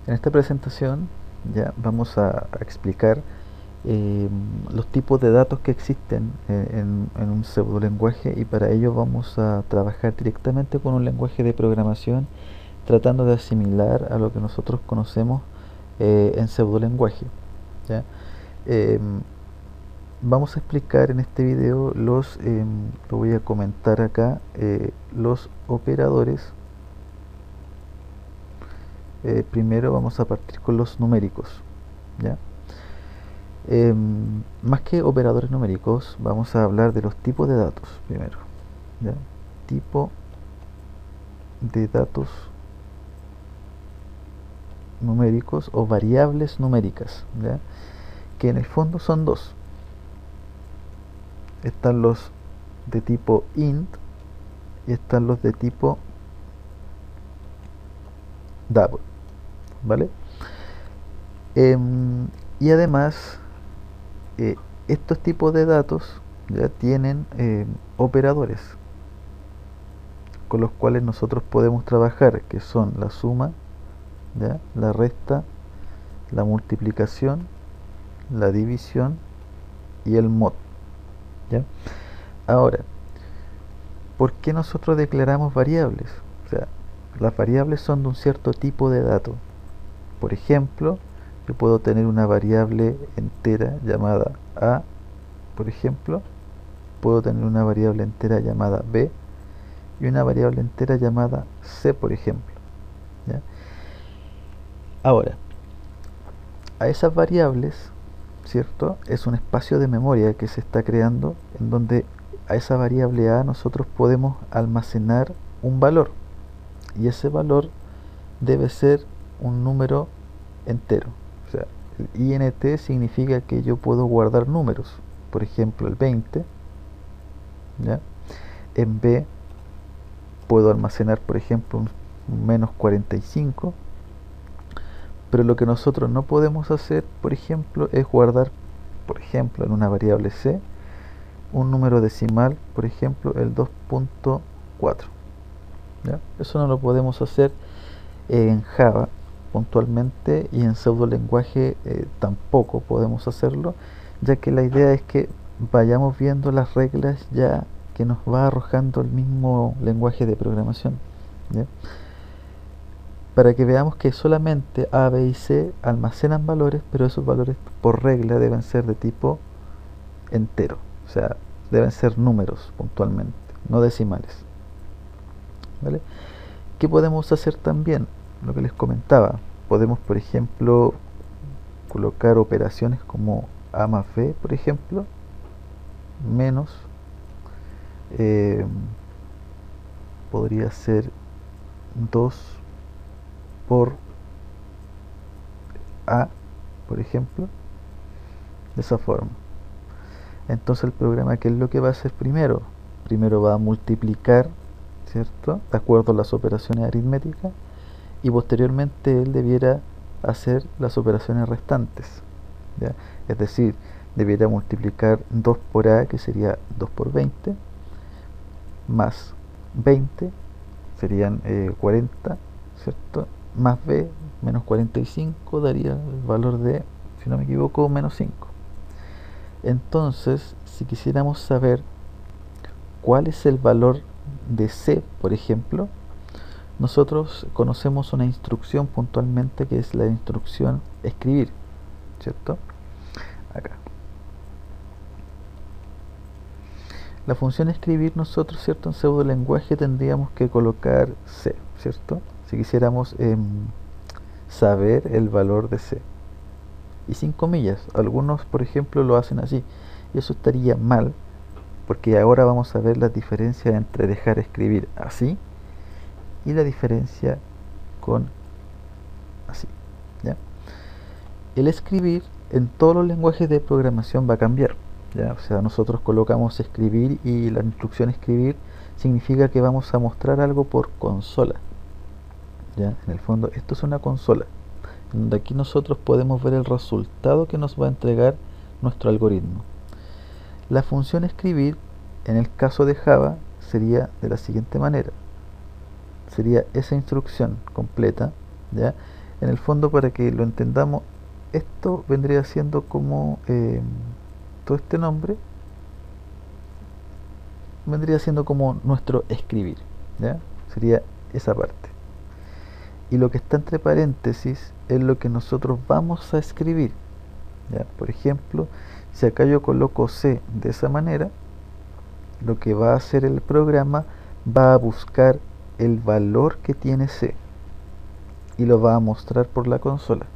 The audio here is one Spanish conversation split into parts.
En esta presentación ya vamos a explicar los tipos de datos que existen en un pseudolenguaje, y para ello vamos a trabajar directamente con un lenguaje de programación tratando de asimilar a lo que nosotros conocemos en pseudolenguaje, ¿ya? Em, Vamos a explicar en este video lo voy a comentar acá, los operadores. Primero vamos a partir con los numéricos, ¿ya? Más que operadores numéricos, vamos a hablar de los tipos de datos primero, ¿ya? Tipo de datos numéricos o variables numéricas, ¿ya? Que en el fondo son dos. Están los de tipo int y están los de tipo double, ¿vale? Y además, eh, estos tipos de datos ya tienen operadores con los cuales nosotros podemos trabajar, que son la suma, ¿ya?, la resta, la multiplicación, la división y el mod, ¿ya? Ahora, ¿por qué nosotros declaramos variables? O sea, las variables son de un cierto tipo de dato. Por ejemplo, yo puedo tener una variable entera llamada a, por ejemplo, puedo tener una variable entera llamada b y una variable entera llamada c, por ejemplo, ¿ya? Ahora, a esas variables, ¿cierto?, es un espacio de memoria que se está creando en donde a esa variable a nosotros podemos almacenar un valor, y ese valor debe ser un número entero. O sea, el int significa que yo puedo guardar números, por ejemplo el 20, ¿ya? En b puedo almacenar, por ejemplo, un menos 45, pero lo que nosotros no podemos hacer, por ejemplo, es guardar, por ejemplo, en una variable c, un número decimal, por ejemplo, el 2.4, ¿ya? Eso no lo podemos hacer en Java puntualmente, y en pseudolenguaje tampoco podemos hacerlo, ya que la idea es que vayamos viendo las reglas ya que nos va arrojando el mismo lenguaje de programación, ¿ya? Para que veamos que solamente A, B y C almacenan valores, pero esos valores por regla deben ser de tipo entero, o sea, deben ser números puntualmente, no decimales, ¿vale? ¿Qué podemos hacer también? Lo que les comentaba, podemos, por ejemplo, colocar operaciones como A más B, por ejemplo, menos, eh, podría ser 2 por A, por ejemplo, de esa forma. Entonces el programa, ¿qué es lo que va a hacer primero? Primero va a multiplicar, ¿cierto?, de acuerdo a las operaciones aritméticas, y posteriormente él debiera hacer las operaciones restantes, ¿ya? Es decir, debiera multiplicar 2 por A, que sería 2 por 20, más 20, serían 40, ¿cierto?, más B, menos 45, daría el valor de, si no me equivoco, menos 5. Entonces, si quisiéramos saber cuál es el valor de C, por ejemplo, nosotros conocemos una instrucción puntualmente, que es la instrucción escribir, ¿cierto? Acá. La función escribir, nosotros, ¿cierto?, en pseudolenguaje tendríamos que colocar C, ¿cierto? Si quisiéramos saber el valor de C. Y sin comillas. Algunos, por ejemplo, lo hacen así, y eso estaría mal, porque ahora vamos a ver la diferencia entre dejar escribir así y la diferencia con así, ¿ya? El escribir en todos los lenguajes de programación va a cambiar, ¿ya? O sea, nosotros colocamos escribir, y la instrucción escribir significa que vamos a mostrar algo por consola, ¿ya? En el fondo esto es una consola, donde aquí nosotros podemos ver el resultado que nos va a entregar nuestro algoritmo. La función escribir, en el caso de Java, sería de la siguiente manera. Sería esa instrucción completa, ¿ya? En el fondo, para que lo entendamos, esto vendría siendo como todo este nombre vendría siendo como nuestro escribir, ¿ya? Sería esa parte. Y lo que está entre paréntesis es lo que nosotros vamos a escribir, ¿ya? Por ejemplo, si acá yo coloco C de esa manera, lo que va a hacer el programa va a buscar el valor que tiene C y lo va a mostrar por la consola.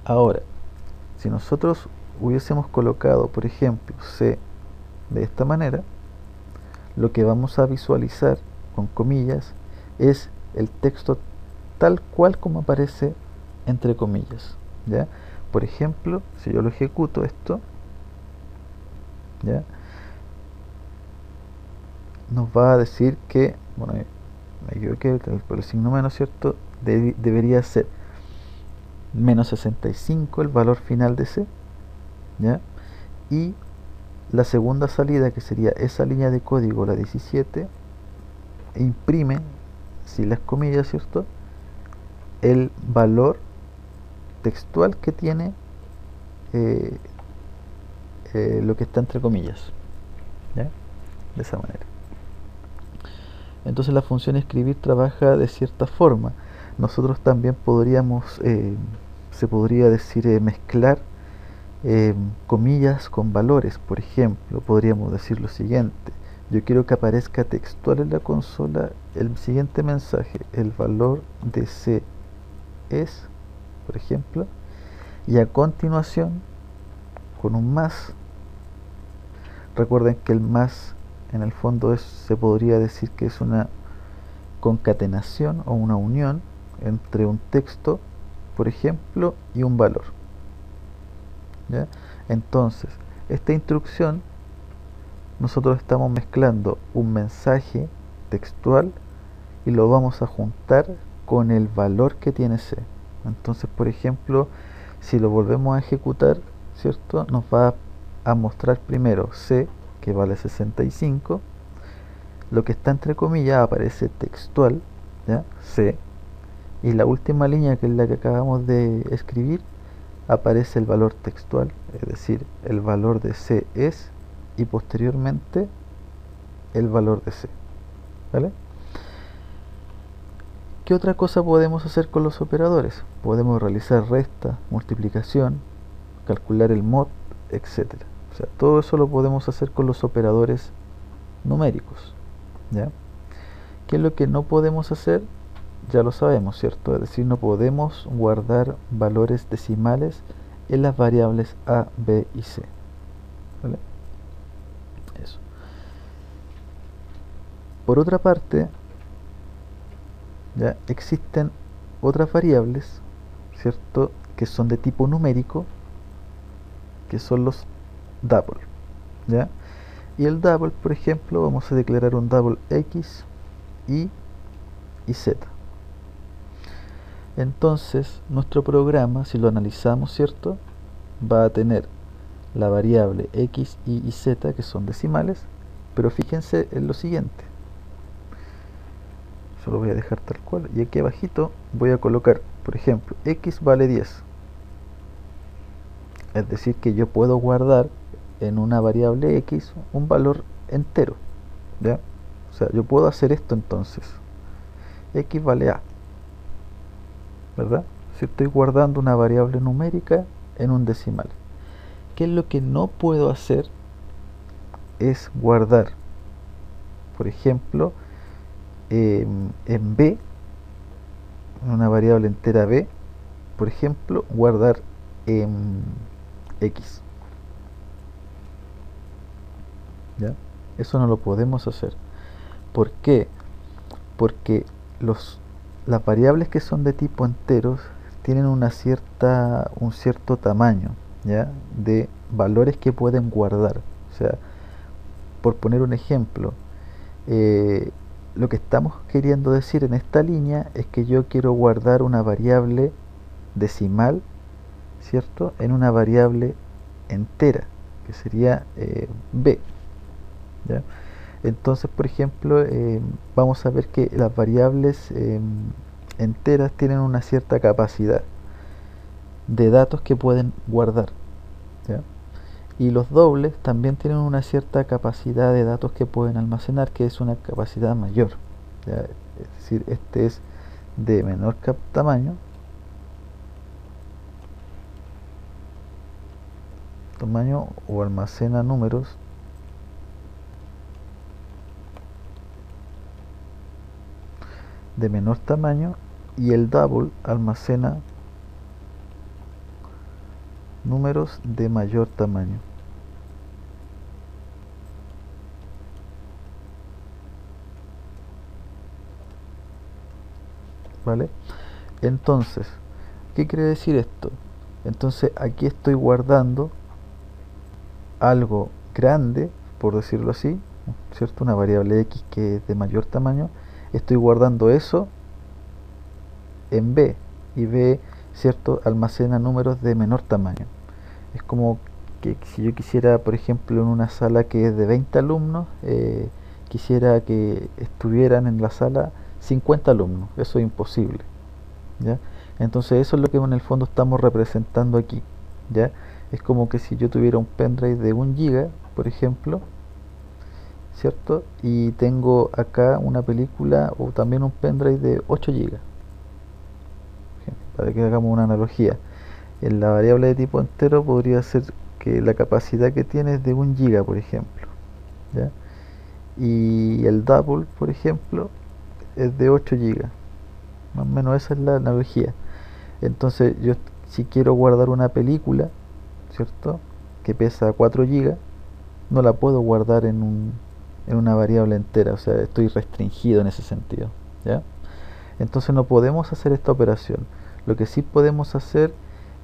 Ahora, si nosotros hubiésemos colocado, por ejemplo, C de esta manera, lo que vamos a visualizar con comillas es el texto tal cual como aparece entre comillas, ¿ya? Por ejemplo, si yo lo ejecuto esto, ¿ya? Nos va a decir que, bueno, me equivoqué por el signo menos, ¿cierto? Debería ser menos 65 el valor final de C, ¿ya? Y la segunda salida, que sería esa línea de código, la 17, imprime, sin las comillas, ¿cierto?, el valor textual que tiene eh, lo que está entre comillas, ¿ya? De esa manera. Entonces la función escribir trabaja de cierta forma. Nosotros también podríamos, se podría decir, mezclar comillas con valores. Por ejemplo, podríamos decir lo siguiente: yo quiero que aparezca textual en la consola el siguiente mensaje: el valor de C es, por ejemplo, y a continuación, con un más. Recuerden que el más en el fondo se podría decir que es una concatenación o una unión entre un texto, por ejemplo, y un valor, ¿ya? Entonces, esta instrucción, nosotros estamos mezclando un mensaje textual y lo vamos a juntar con el valor que tiene C. Entonces, por ejemplo, si lo volvemos a ejecutar, ¿cierto?, nos va a mostrar primero C, que vale 65. Lo que está entre comillas aparece textual, ¿ya? C. Y la última línea, que es la que acabamos de escribir, aparece el valor textual, es decir, el valor de C es, y posteriormente el valor de C, ¿vale? ¿Qué otra cosa podemos hacer con los operadores? Podemos realizar resta, multiplicación, calcular el mod, etcétera. O sea, todo eso lo podemos hacer con los operadores numéricos, ¿ya? ¿Qué es lo que no podemos hacer? Ya lo sabemos, ¿cierto? Es decir, no podemos guardar valores decimales en las variables A, B y C, ¿vale? Eso. Por otra parte, ya existen otras variables, ¿cierto?, que son de tipo numérico, que son los double, ¿ya? Y el double, por ejemplo, vamos a declarar un double x, y z. Entonces, nuestro programa, si lo analizamos, ¿cierto?, va a tener la variable x, y z, que son decimales, pero fíjense en lo siguiente. Eso lo voy a dejar tal cual, y aquí abajito voy a colocar, por ejemplo, x vale 10. Es decir, que yo puedo guardar en una variable x un valor entero, ¿ya? O sea, yo puedo hacer esto entonces. X vale a, ¿verdad? Si estoy guardando una variable numérica en un decimal. ¿Qué es lo que no puedo hacer? Es guardar, por ejemplo, en b, en una variable entera b, por ejemplo, guardar en x, ¿ya? Eso no lo podemos hacer. ¿Por qué? Porque las variables que son de tipo enteros tienen un cierto tamaño, ¿ya?, de valores que pueden guardar. O sea, por poner un ejemplo, lo que estamos queriendo decir en esta línea es que yo quiero guardar una variable decimal, ¿cierto?, en una variable entera, que sería b, ¿ya? Entonces, por ejemplo, vamos a ver que las variables enteras tienen una cierta capacidad de datos que pueden guardar, ¿ya? Y los dobles también tienen una cierta capacidad de datos que pueden almacenar, que es una capacidad mayor, ¿ya? Es decir, este es de menor tamaño, o almacena números de menor tamaño, y el double almacena números de mayor tamaño. ¿Vale? Entonces, ¿qué quiere decir esto? Entonces aquí estoy guardando algo grande, por decirlo así, ¿cierto? Una variable x que es de mayor tamaño. Estoy guardando eso en B, y B, ¿cierto?, almacena números de menor tamaño. Es como que si yo quisiera, por ejemplo, en una sala que es de 20 alumnos, quisiera que estuvieran en la sala 50 alumnos. Eso es imposible, ¿ya? Entonces eso es lo que en el fondo estamos representando aquí, ¿ya? Es como que si yo tuviera un pendrive de 1 GB, por ejemplo, ¿cierto? Y tengo acá una película o también un pendrive de 8 GB, para que hagamos una analogía. En la variable de tipo entero podría ser que la capacidad que tiene es de 1 GB, por ejemplo, ¿ya? Y el double, por ejemplo, es de 8 GB. Más o menos esa es la analogía. Entonces yo, si quiero guardar una película, ¿cierto?, que pesa 4 GB, no la puedo guardar en una variable entera, o sea, estoy restringido en ese sentido, ¿ya? Entonces no podemos hacer esta operación. Lo que sí podemos hacer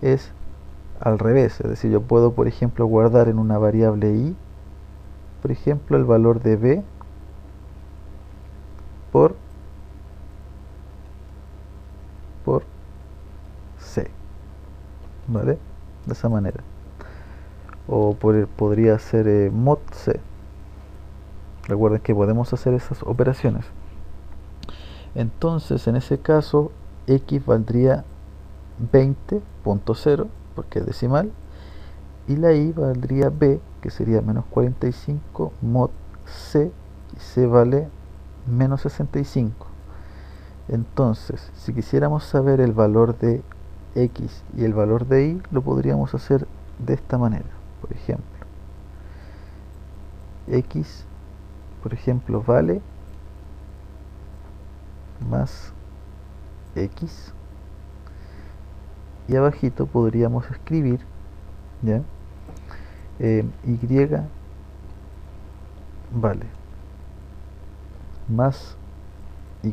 es al revés, es decir, yo puedo, por ejemplo, guardar en una variable i, por ejemplo, el valor de b por c, ¿vale? De esa manera. O podría ser mod c. Recuerden que podemos hacer esas operaciones. Entonces, en ese caso, x valdría 20.0, porque es decimal, y la i valdría b, que sería menos 45 mod c, y c vale menos 65. Entonces, si quisiéramos saber el valor de x y el valor de y, lo podríamos hacer de esta manera. Por ejemplo, x, por ejemplo, vale más x, y abajito podríamos escribir, ¿ya?, y vale más y.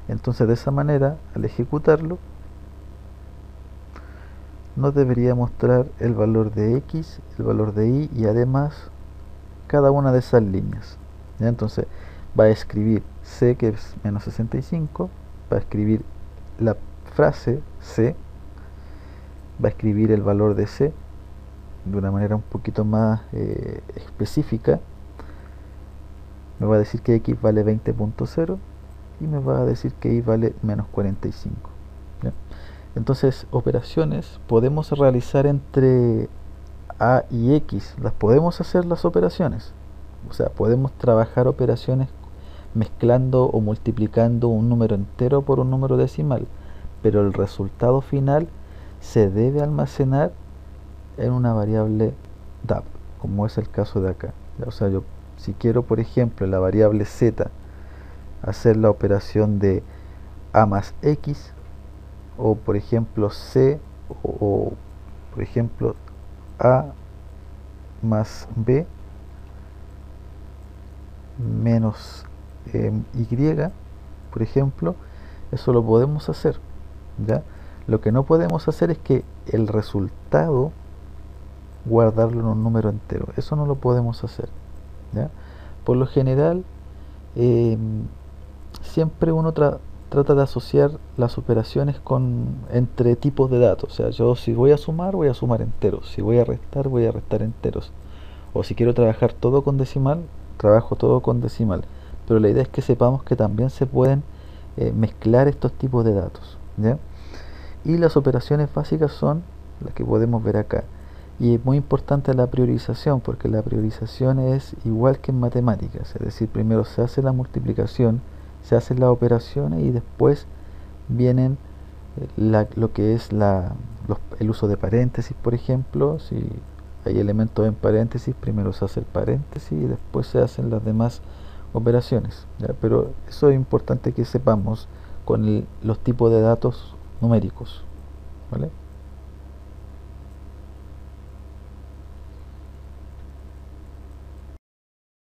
Entonces, de esa manera, al ejecutarlo, nos debería mostrar el valor de x, el valor de y, y además cada una de esas líneas, ¿ya? Entonces va a escribir c, que es menos 65, va a escribir la frase c, va a escribir el valor de c de una manera un poquito más específica. Me va a decir que x vale 20.0 y me va a decir que y vale menos 45, ¿ya? Entonces, operaciones podemos realizar entre a y x, las podemos hacer las operaciones, o sea, podemos trabajar operaciones mezclando o multiplicando un número entero por un número decimal, pero el resultado final se debe almacenar en una variable DAP, como es el caso de acá. O sea, yo, si quiero, por ejemplo, en la variable z hacer la operación de a más x, o por ejemplo c, o por ejemplo a más b menos y, por ejemplo, eso lo podemos hacer, ¿ya? Lo que no podemos hacer es que el resultado guardarlo en un número entero. Eso no lo podemos hacer, ¿ya? Por lo general, siempre uno trata de asociar las operaciones entre tipos de datos. O sea, yo si voy a sumar enteros. Si voy a restar enteros. O si quiero trabajar todo con decimal, trabajo todo con decimal. Pero la idea es que sepamos que también se pueden mezclar estos tipos de datos, ¿ya? Y las operaciones básicas son las que podemos ver acá. Y es muy importante la priorización, porque la priorización es igual que en matemáticas, es decir, primero se hace la multiplicación, se hacen las operaciones y después vienen lo que es el uso de paréntesis, por ejemplo. Si hay elementos en paréntesis, primero se hace el paréntesis y después se hacen las demás operaciones, ¿ya? Pero eso es importante que sepamos con los tipos de datos numéricos, ¿vale?